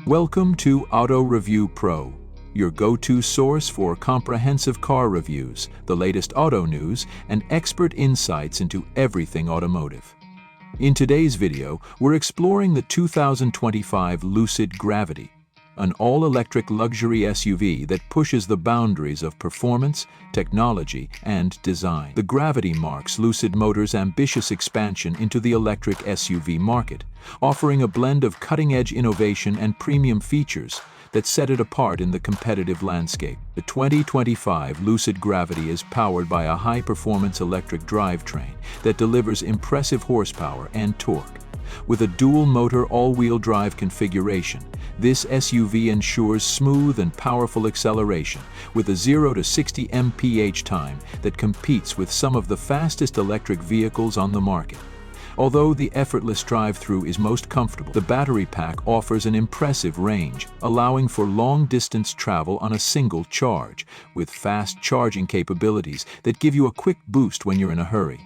Welcome to Auto Review Pro, your go-to source for comprehensive car reviews, the latest auto news, and expert insights into everything automotive. In today's video, we're exploring the 2025 Lucid Gravity, an all-electric luxury SUV that pushes the boundaries of performance, technology, and design. The Gravity marks Lucid Motors' ambitious expansion into the electric SUV market, offering a blend of cutting-edge innovation and premium features that set it apart in the competitive landscape. The 2025 Lucid Gravity is powered by a high-performance electric drivetrain that delivers impressive horsepower and torque. With a dual-motor all-wheel drive configuration, this SUV ensures smooth and powerful acceleration with a 0 to 60 mph time that competes with some of the fastest electric vehicles on the market. Although the effortless drive-through is most comfortable, the battery pack offers an impressive range, allowing for long-distance travel on a single charge, with fast charging capabilities that give you a quick boost when you're in a hurry.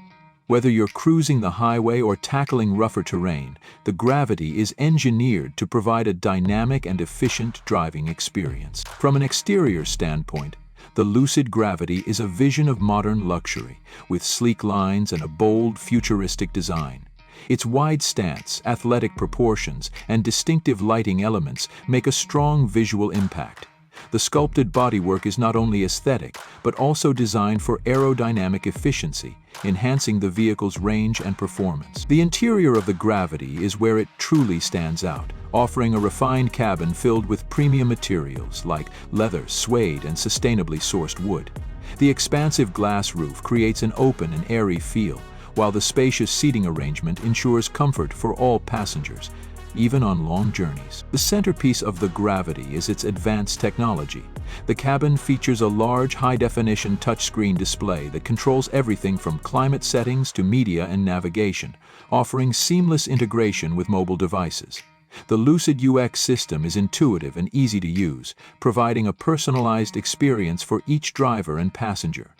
Whether you're cruising the highway or tackling rougher terrain, the Gravity is engineered to provide a dynamic and efficient driving experience. From an exterior standpoint, the Lucid Gravity is a vision of modern luxury, with sleek lines and a bold, futuristic design. Its wide stance, athletic proportions, and distinctive lighting elements make a strong visual impact. The sculpted bodywork is not only aesthetic, but also designed for aerodynamic efficiency, enhancing the vehicle's range and performance. The interior of the Gravity is where it truly stands out, offering a refined cabin filled with premium materials like leather, suede, and sustainably sourced wood. The expansive glass roof creates an open and airy feel, while the spacious seating arrangement ensures comfort for all passengers, even on long journeys. The centerpiece of the Gravity is its advanced technology. The cabin features a large, high-definition touchscreen display that controls everything from climate settings to media and navigation, offering seamless integration with mobile devices. The Lucid UX system is intuitive and easy to use, providing a personalized experience for each driver and passenger.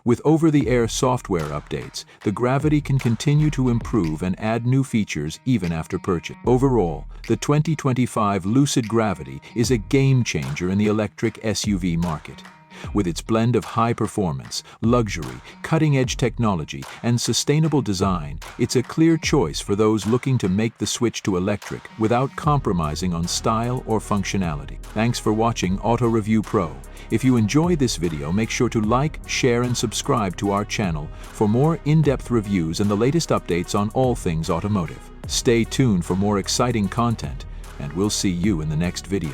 With over-the-air software updates, the Gravity can continue to improve and add new features even after purchase. Overall, the 2025 Lucid Gravity is a game-changer in the electric SUV market. With its blend of high performance, luxury, cutting-edge technology, and sustainable design, it's a clear choice for those looking to make the switch to electric without compromising on style or functionality. Thanks for watching Auto Review Pro. If you enjoyed this video, make sure to like, share, and subscribe to our channel for more in-depth reviews and the latest updates on all things automotive. Stay tuned for more exciting content, and we'll see you in the next video.